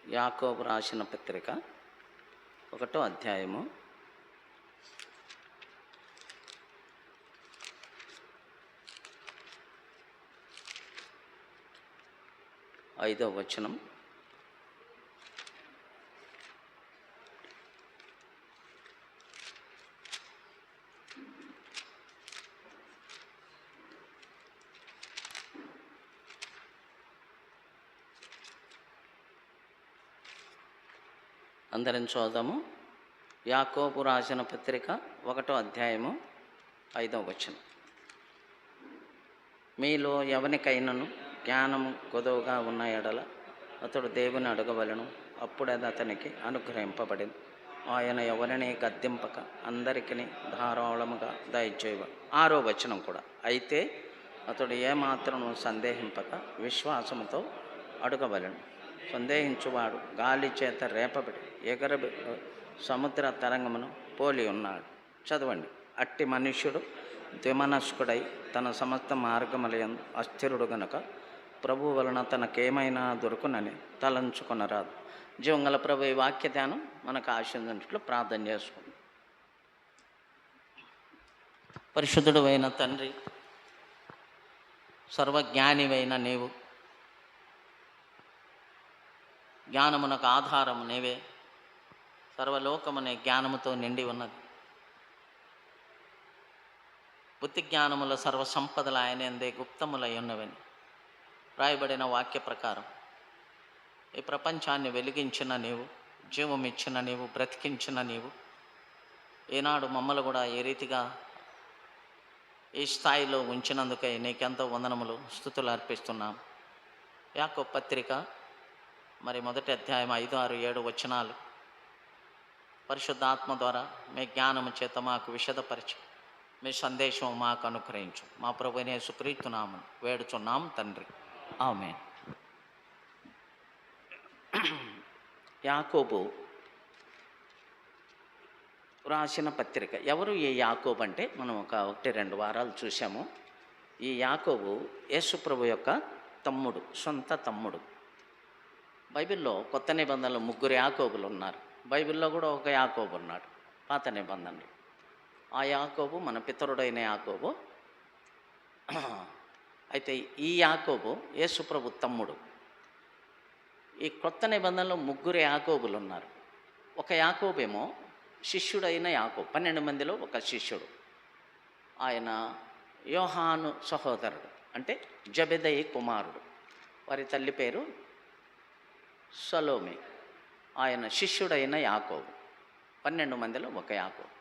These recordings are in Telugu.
యాకోబు రాసిన పత్రిక 1వ అధ్యాయము 5వ వచనం. అందరం చూద్దాము. యాకోబు రాసిన పత్రిక 1వ అధ్యాయము 5వ వచనం. మీలో ఎవరికైనాను జ్ఞానము కొదువుగా ఉన్న ఎడల అతడు దేవుని అడగవలను, అప్పుడది అతనికి అనుగ్రహింపబడింది. ఆయన ఎవరిని గద్దింపక అందరికీ ధారాళముగా దయచేయవడు. 6వ వచనం కూడా. అయితే అతడు ఏమాత్రం సందేహింపక విశ్వాసముతో అడగవలను. సందేహించువాడు గాలి చేత రేపబడి ఎగరబి సముద్ర తరంగమును పోలి ఉన్నాడు. చదవండి. అట్టి మనుష్యుడు ద్విమనస్కుడై తన సమస్త మార్గములయందు అస్థిరుడు గనుక ప్రభు వలన తనకేమైనా దొరుకునని తలంచుకొనరాదు. జీవంగల ప్రభు ఈ వాక్య ధ్యానం మనకు ఆశించినట్లు ప్రార్థన చేసుకుంది. పరిశుద్ధుడు అయిన తండ్రి, సర్వజ్ఞానివైన నీవు, జ్ఞానమునకు ఆధారము నీవే. సర్వలోకమునే జ్ఞానముతో నిండి ఉన్నది. బుద్ధి జ్ఞానముల సర్వసంపదలు ఆయనందే గుప్తములై ఉన్నవని రాయబడిన వాక్య ప్రకారం ఈ ప్రపంచాన్ని వెలిగించిన నీవు, జీవమిచ్చిన నీవు, బ్రతికించిన నీవు, ఈనాడు మమ్మల్ని కూడా ఏ రీతిగా ఈ స్థాయిలో ఉంచినందుకై నీకెంతో వందనములు, స్తుతులు అర్పిస్తున్నాం. యాకోబు పత్రిక మరి 1వ అధ్యాయం 5, 6, 7 వచనాలు పరిశుద్ధాత్మ ద్వారా మీ జ్ఞానము చేత మాకు విశదపరిచి మీ సందేశం మాకు అనుగ్రహించు. మా ప్రభువైన యేసుక్రీస్తు నామమున వేడుచున్నాం తండ్రి, ఆమేన్. యాకోబు రాసిన పత్రిక. ఎవరు ఈ యాకోబు అంటే మనం 1-2 వారాలు చూసాము. ఈ యాకోబు యేసుప్రభు యొక్క తమ్ముడు, సొంత తమ్ముడు. బైబిల్లో కొత్త నిబంధనలు 3 యాకోబులు ఉన్నారు. బైబిల్లో కూడా ఒక యాకోబు ఉన్నాడు పాత నిబంధనలు. ఆ యాకోబు మన పితరుడైన యాకోబు. అయితే ఈ యాకోబు యేసుప్రభు తమ్ముడు. ఈ కొత్త నిబంధనలో 3 యాకోబులు ఉన్నారు. ఒక యాకోబేమో శిష్యుడైన యాకోబు, 12 మందిలో ఒక శిష్యుడు. ఆయన యోహాను సహోదరుడు, అంటే జబెదయి కుమారుడు. వారి తల్లి పేరు సలోమి. ఆయన శిష్యుడైన యాకోబు. 12 మందిలో ఒక యాకోబు.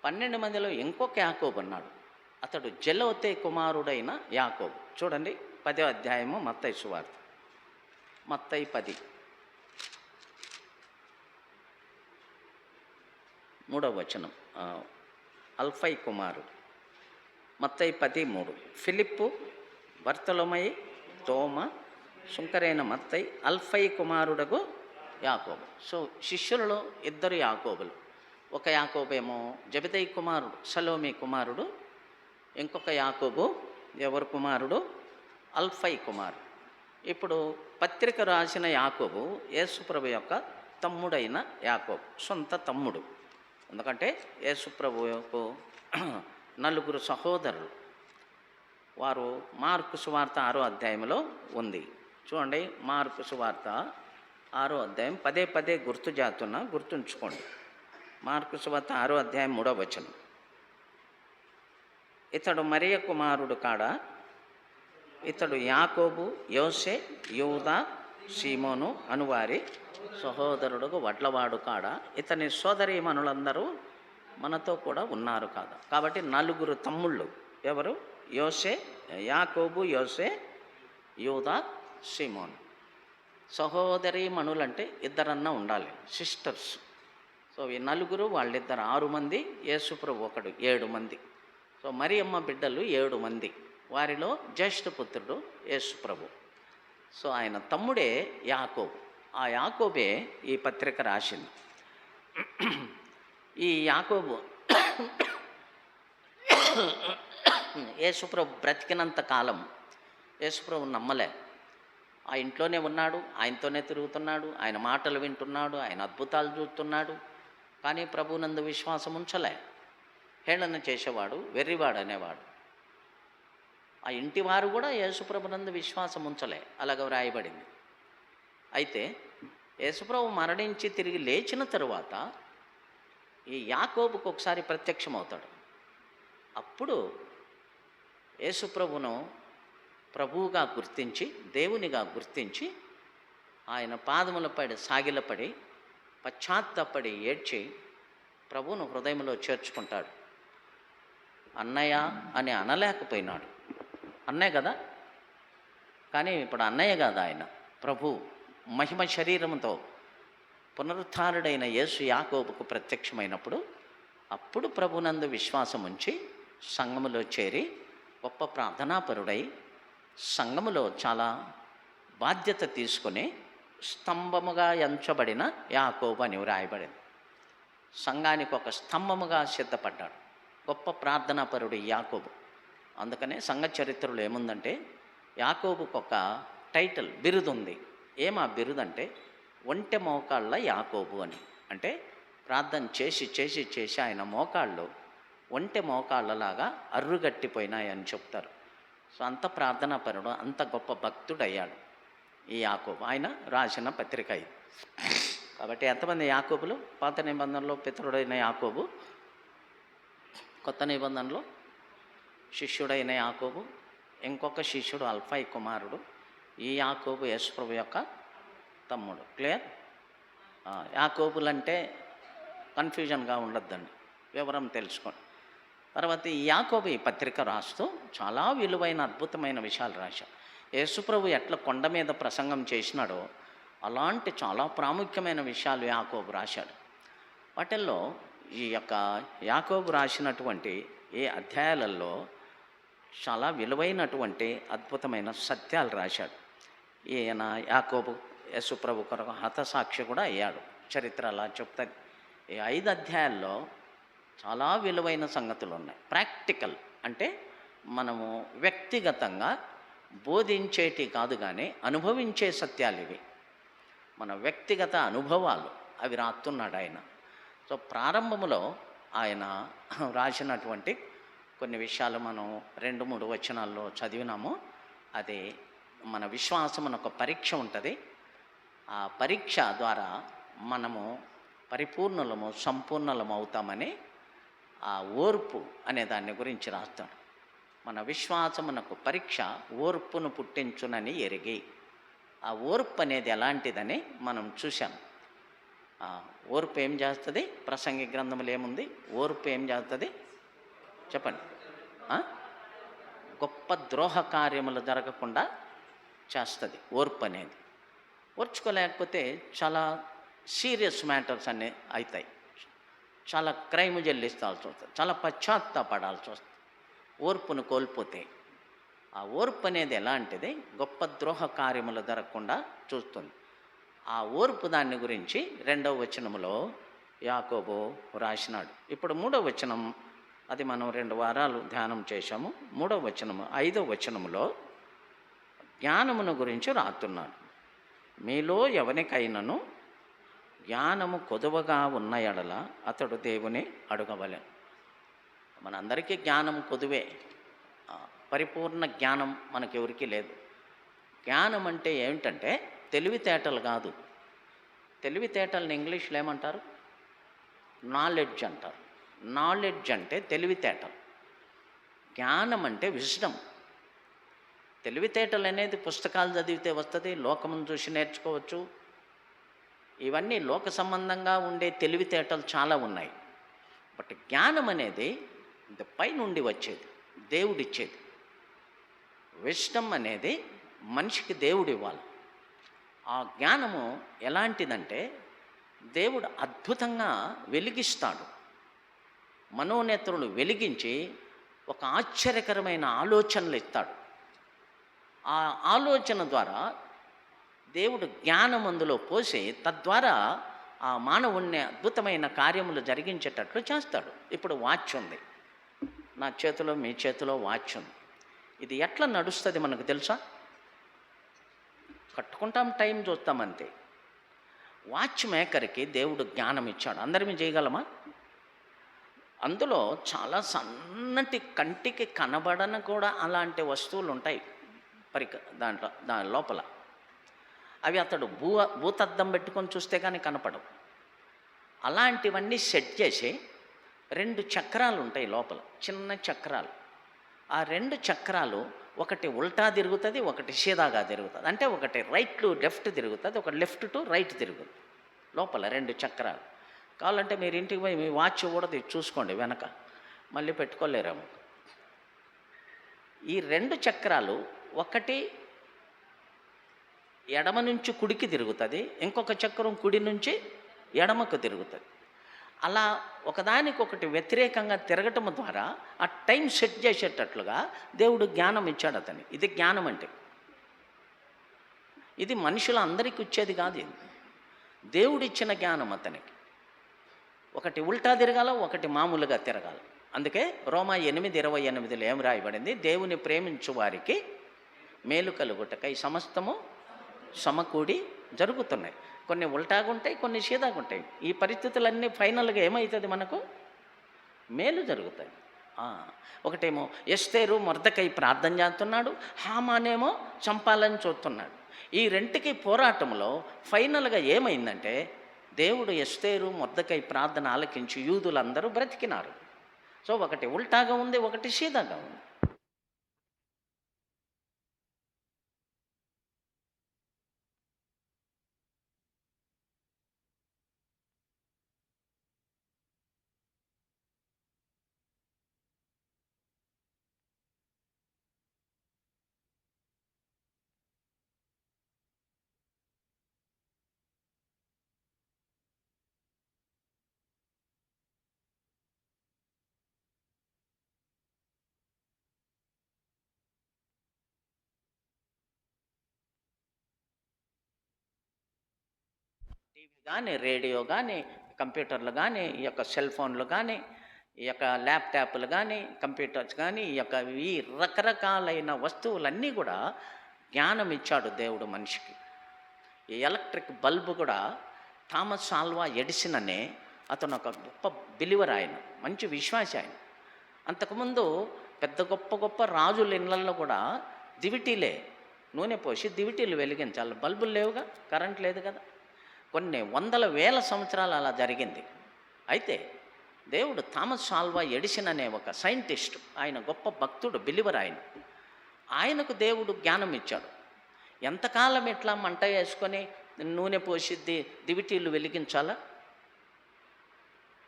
12 మందిలో ఇంకొక యాకోబు ఉన్నాడు. అతడు జెలోతే కుమారుడైన యాకోబు. చూడండి 10వ అధ్యాయము మత్తయి సువార్త. మత్తయి 10, 3వ వచనం. అల్ఫై కుమారుడు. మత్తయి 10:3. ఫిలిప్పు, బర్తలొమయి, తోమ, సుంకరైన మత్తయి, అల్ఫై కుమారుడగు యాకోబు. సో శిష్యులలో 2 యాకోబులు. ఒక యాకోబేమో జబెదయి కుమారుడు, సలోమి కుమారుడు. ఇంకొక యాకోబు ఎవరు కుమారుడు? అల్ఫై కుమారుడు. ఇప్పుడు పత్రిక రాసిన యాకోబు యేసుప్రభు యొక్క తమ్ముడైన యాకోబు, సొంత తమ్ముడు. ఎందుకంటే యేసుప్రభుకు 4 సహోదరులు. వారు మార్కు సువార్త 6వ అధ్యాయంలో ఉంది. చూడండి, మార్కు సువార్త 6వ అధ్యాయం పదే గుర్తు చేస్తున్నా, గుర్తుంచుకోండి. మార్కు సువార్త 6వ అధ్యాయం 3వ వచనం. ఇతడు మరియ కుమారుడు కాడా? ఇతడు యాకోబు, యోసే, యూదా, సీమోను అనువారి సహోదరుడు వడ్లవాడు కాడా? ఇతని సోదరీమణులందరూ మనతో కూడా ఉన్నారు కాదా? కాబట్టి 4 తమ్ముళ్ళు. ఎవరు? యోసే, యాకోబు, యోసే, యూదా, సీమోను. సహోదరీమణులంటే 2 ఉండాలి, సిస్టర్స్. సో ఈ 4 వాళ్ళిద్దరు 6 మంది, యేసుప్రభు ఒకడు 7 మంది. సో మరియమ్మ బిడ్డలు 7 మంది. వారిలో జ్యేష్ఠపుత్రుడు యేసుప్రభు. సో ఆయన తమ్ముడే యాకోబు. ఆ యాకోబే ఈ పత్రిక రాసింది. ఈ యాకోబు యేసుప్రభు బ్రతికినంత కాలం యేసుప్రభు నమ్మలే. ఆ ఇంట్లోనే ఉన్నాడు, ఆయనతోనే తిరుగుతున్నాడు, ఆయన మాటలు వింటున్నాడు, ఆయన అద్భుతాలు చూస్తున్నాడు. కానీ ప్రభువునందు విశ్వాసం ఉంచలే. హేళన చేసేవాడు, వెర్రివాడు అనేవాడు. ఆ ఇంటి వారు కూడా యేసుప్రభునందు విశ్వాసం ఉంచలే, అలాగ వ్రాయబడింది. అయితే యేసుప్రభు మరణించి తిరిగి లేచిన తరువాత ఈ యాకోబుకు ఒకసారి ప్రత్యక్షమవుతాడు. అప్పుడు యేసుప్రభును ప్రభువుగా గుర్తించి, దేవునిగా గుర్తించి, ఆయన పాదములపై సాగిలపడి పశ్చాత్తాపడి ఏడ్చి ప్రభువును హృదయంలో చేర్చుకుంటాడు. అన్నయ్య అని అనలేకపోయినాడు. అన్నయ్య కదా, కానీ ఇప్పుడు అన్నయ్య కాదు, ఆయన ప్రభు మహిమ శరీరంతో పునరుత్థానుడైన యేసు యాకోబుకు ప్రత్యక్షమైనప్పుడు అప్పుడు ప్రభునందు విశ్వాసం ఉంచి సంఘములో చేరి గొప్ప ప్రార్థనాపరుడై సంఘములో చాలా బాధ్యత తీసుకుని స్తంభముగా ఎంచబడిన యాకోబు అని వ్రాయబడింది. సంఘానికి ఒక స్తంభముగా సిద్ధపడ్డాడు. గొప్ప ప్రార్థనాపరుడు యాకోబు. అందుకనే సంఘ చరిత్రలో ఏముందంటే యాకోబుకు ఒక టైటిల్, బిరుదు ఉంది. ఏమా బిరుదు అంటే ఒంటె మోకాళ్ళ యాకోబు అని. అంటే ప్రార్థన చేసి చేసి చేసి ఆయన మోకాళ్ళు ఒంటె మోకాళ్ళలాగా అర్రుగట్టిపోయినాయని చెప్తారు. సో అంత ప్రార్థనాపరుడు, అంత గొప్ప భక్తుడయ్యాడు ఈ యాకోబు. ఆయన రాసిన పత్రిక ఇది. కాబట్టి ఎంతమంది యాకోబులు? పాత నిబంధనలో పితరుడైన యాకోబు, కొత్త నిబంధనలో శిష్యుడైన యాకోబు, ఇంకొక శిష్యుడు అల్ఫై కుమారుడు. ఈ యాకోబు యేసుప్రభు యొక్క తమ్ముడు. క్లియర్? యాకోబులంటే కన్ఫ్యూజన్గా ఉండొద్దండి, వివరం తెలుసుకోండి. తర్వాత ఈ యాకోబు ఈ పత్రిక రాస్తూ చాలా విలువైన అద్భుతమైన విషయాలు రాశాడు. యేసుప్రభు ఎట్లా కొండ మీద ప్రసంగం చేసినాడో అలాంటి చాలా ప్రాముఖ్యమైన విషయాలు యాకోబు రాశాడు. వాటిల్లో ఈ యొక్క యాకోబు రాసినటువంటి ఈ అధ్యాయాలలో చాలా విలువైనటువంటి అద్భుతమైన సత్యాలు రాశాడు. ఈయన యాకోబు యేసుప్రభు కొరకు హతసాక్షి కూడా అయ్యాడు. చరిత్ర అలా చెప్తుంది. ఈ 5 అధ్యాయాల్లో చాలా విలువైన సంగతులు ఉన్నాయి. ప్రాక్టికల్ అంటే మనము వ్యక్తిగతంగా బోధించేటి కాదు, కానీ అనుభవించే సత్యాలు ఇవి. మన వ్యక్తిగత అనుభవాలు అవి రాస్తున్నాడు ఆయన. సో ప్రారంభంలో ఆయన రాసినటువంటి కొన్ని విషయాలు మనం 2-3 వచనాల్లో చదివినాము. అది మన విశ్వాసం ఒక పరీక్ష ఉంటుంది. ఆ పరీక్ష ద్వారా మనము పరిపూర్ణులము, సంపూర్ణులము అవుతామని ఆ ఓర్పు అనే దాన్ని గురించి రాస్తాడు. మన విశ్వాసమునకు పరీక్ష ఓర్పును పుట్టించునని ఎరిగి. ఆ ఓర్పు అనేది ఎలాంటిదని మనం చూసాం. ఓర్పు ఏం చేస్తుంది? ప్రసంగి గ్రంథములు ఏముంది? ఓర్పు ఏం చేస్తుంది చెప్పండి. గొప్ప ద్రోహ కార్యములు జరగకుండా చేస్తుంది ఓర్పు అనేది. ఓర్చుకోలేకపోతే చాలా సీరియస్ మ్యాటర్స్ అన్నీ అవుతాయి. చాలా క్రైమ్ చెల్లిస్తాల్సి వస్తుంది, చాలా పశ్చాత్తాపడాల్సి వస్తుంది ఓర్పును కోల్పోతే. ఆ ఓర్పు అనేది ఎలాంటిది? గొప్ప ద్రోహ కార్యములు జరగకుండా చూస్తుంది. ఆ ఓర్పు దాన్ని గురించి 2వ వచనములో యాకోబు రాసినాడు. ఇప్పుడు 3వ వచనం, అది మనం 2 వారాలు ధ్యానం చేశాము. 3వ వచనము 5వ వచనములో జ్ఞానమును గురించి రాస్తున్నాడు. మీలో ఎవరికైనాను జ్ఞానము కొదువగా ఉన్న ఎడల అతడు దేవుని అడగవలెను. మనందరికీ జ్ఞానం కొదువే. పరిపూర్ణ జ్ఞానం మనకెవరికీ లేదు. జ్ఞానం అంటే ఏమిటంటే తెలివితేటలు కాదు. తెలివితేటలను ఇంగ్లీష్లో ఏమంటారు? నాలెడ్జ్ అంటారు. నాలెడ్జ్ అంటే తెలివితేటలు. జ్ఞానం అంటే విజ్డమ్. తెలివితేటలు అనేది పుస్తకాలు చదివితే వస్తుంది, లోకమును చూసి నేర్చుకోవచ్చు. ఇవన్నీ లోక సంబంధంగా ఉండే తెలివితేటలు చాలా ఉన్నాయి. బట్ జ్ఞానం అనేది పైనుండి వచ్చేది, దేవుడిచ్చేది. విజ్డమ్ అనేది మనిషికి దేవుడు ఇవ్వాలి. ఆ జ్ఞానము ఎలాంటిదంటే దేవుడు అద్భుతంగా వెలిగిస్తాడు. మనోనేత్రులు వెలిగించి ఒక ఆశ్చర్యకరమైన ఆలోచనలు ఇస్తాడు. ఆ ఆలోచన ద్వారా దేవుడు జ్ఞానం అందులో పోసి తద్వారా ఆ మానవుణ్ణి అద్భుతమైన కార్యములు జరిగించేటట్లు చేస్తాడు. ఇప్పుడు వాచ్ ఉంది, నా చేతిలో మీ చేతిలో వాచ్ ఉంది. ఇది ఎట్లా నడుస్తుంది మనకు తెలుసా? కట్టుకుంటాం, టైం చూస్తాం అంతే. వాచ్ మేకర్కి దేవుడు జ్ఞానం ఇచ్చాడు. అందరం చేయగలమా? అందులో చాలా సన్నటి కంటికి కనబడని కూడా అలాంటి వస్తువులు ఉంటాయి దాని లోపల. అవి అతడు భూతద్దం పెట్టుకొని చూస్తే కానీ కనపడవు. అలాంటివన్నీ సెట్ చేసి 2 చక్రాలు ఉంటాయి లోపల, చిన్న చక్రాలు. ఆ 2 చక్రాలు ఒకటి ఉల్టా తిరుగుతుంది, ఒకటి సీదాగా తిరుగుతుంది. అంటే ఒకటి రైట్ టు లెఫ్ట్ తిరుగుతుంది, ఒకటి లెఫ్ట్ టు రైట్ తిరుగుతుంది. లోపల 2 చక్రాలు. కావాలంటే మీరు ఇంటికి పోయి మీ వాచ్ కూడా చూసుకోండి, వెనక మళ్ళీ పెట్టుకోలేరేమో. ఈ 2 చక్రాలు ఒకటి ఎడమ నుంచి కుడికి తిరుగుతుంది, ఇంకొక చక్రం కుడి నుంచి ఎడమకు తిరుగుతుంది. అలా ఒకదానికొకటి వ్యతిరేకంగా తిరగటం ద్వారా ఆ టైం సెట్ చేసేటట్లుగా దేవుడు జ్ఞానం ఇచ్చాడు అతని. ఇది జ్ఞానం అంటే. ఇది మనుషుల అందరికీ వచ్చేది కాదు, దేవుడిచ్చిన జ్ఞానం అతనికి. ఒకటి ఉల్టా తిరగాల, ఒకటి మామూలుగా తిరగాలి. అందుకే రోమా 8:28 ఏం రాయబడింది? దేవుని ప్రేమించు వారికి మేలు కలుగుటకై సమస్తము సమకూడి జరుగుతున్నాయి. కొన్ని ఉల్టాగా ఉంటాయి, కొన్ని సీదాగా ఉంటాయి. ఈ పరిస్థితులన్నీ ఫైనల్గా ఏమవుతుంది? మనకు మేలు జరుగుతాయి. ఒకటేమో ఎస్తేరు మొర్దెకై ప్రార్థన చేస్తున్నాడు, హామానేమో చంపాలని చూస్తున్నాడు. ఈ రెంటికి పోరాటంలో ఫైనల్గా ఏమైందంటే దేవుడు ఎస్తేరు మొర్దెకై ప్రార్థన ఆలకించి యూదులందరూ బ్రతికినారు. సో ఒకటి ఉల్టాగా ఉంది, ఒకటి సీదాగా ఉంది. టీవీ కానీ, రేడియో కానీ, కంప్యూటర్లు కానీ, ఈ యొక్క సెల్ ఫోన్లు కానీ, ఈ యొక్క ల్యాప్టాప్లు కానీ, కంప్యూటర్స్ కానీ, ఈ రకరకాలైన వస్తువులన్నీ కూడా జ్ఞానం ఇచ్చాడు దేవుడు మనిషికి. ఈ ఎలక్ట్రిక్ బల్బు కూడా థామస్ ఆల్వా ఎడిసన్ అనే అతను ఒక గొప్ప బిలీవర్, ఆయన మంచి విశ్వాసి. ఆయన అంతకుముందు పెద్ద గొప్ప గొప్ప రాజుల ఇళ్ళల్లో కూడా దివిటీలే, నూనె పోసి దివిటీలు వెలిగించాలి. బల్బులు లేవుగా, కరెంట్ లేదు కదా. కొన్ని వందల వేల సంవత్సరాలు అలా జరిగింది. అయితే దేవుడు థామస్ ఆల్వా ఎడిసన్ అనే ఒక సైంటిస్ట్, ఆయన గొప్ప భక్తుడు, బిలీవర్. ఆయనకు దేవుడు జ్ఞానం ఇచ్చాడు. ఎంతకాలం ఇట్లా మంట వేసుకొని నూనె పోసి దివిటీలు వెలిగించాలా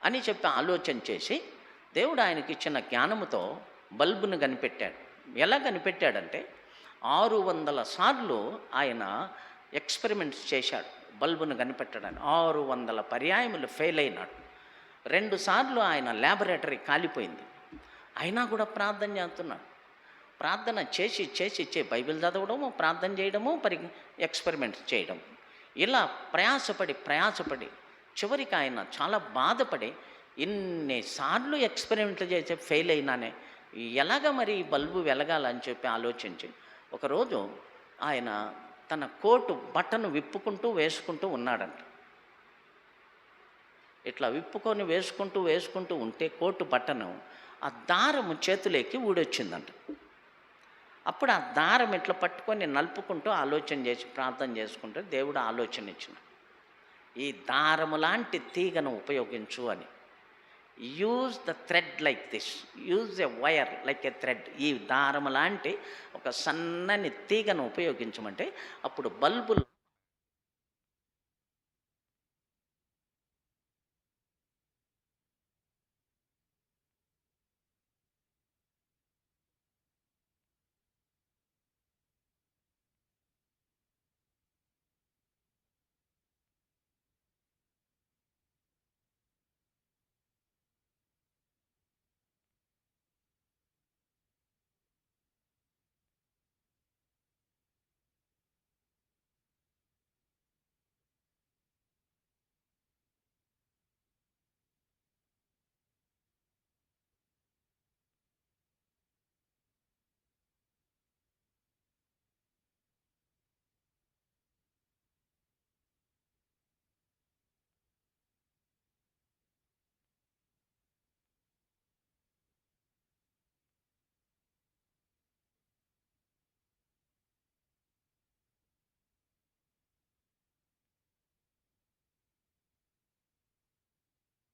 అని చెప్పి ఆలోచన చేసి దేవుడు ఆయనకి ఇచ్చిన జ్ఞానముతో బల్బును కనిపెట్టాడు. ఎలా కనిపెట్టాడంటే 600 సార్లు ఆయన ఎక్స్పెరిమెంట్స్ చేశాడు బల్బును కనిపెట్టడానికి. 600 పర్యాయములు ఫెయిల్ అయినాడు. 2 సార్లు ఆయన ల్యాబొరేటరీ కాలిపోయింది. అయినా కూడా ప్రార్థన చేస్తున్నాడు. ప్రార్థన చేసి బైబిల్ చదవడము, ప్రార్థన చేయడము, ఎక్స్పెరిమెంట్స్ చేయడం, ఇలా ప్రయాసపడి చివరికి ఆయన చాలా బాధపడి ఇన్నిసార్లు ఎక్స్పెరిమెంట్లు చేసి ఫెయిల్ అయినానే, ఎలాగ మరి ఈ బల్బు వెలగాలని చెప్పి ఆలోచించి ఒకరోజు ఆయన తన కోటు బట్టను వేసుకుంటూ ఉన్నాడంట. ఇట్లా విప్పుకొని వేసుకుంటూ ఉంటే కోటు బట్టను ఆ దారము చేతులేకి ఊడొచ్చిందంట. అప్పుడు ఆ దారం ఇట్లా పట్టుకొని నలుపుకుంటూ ఆలోచన చేసి ప్రార్థన చేసుకుంటే దేవుడు ఆలోచన ఇచ్చిన, ఈ దారము లాంటి తీగను ఉపయోగించు అని. Use the thread like this, use a wire like a thread. ఈ దారము లాంటి ఒక సన్నని తీగను ఉపయోగించమంటే అప్పుడు బల్బులు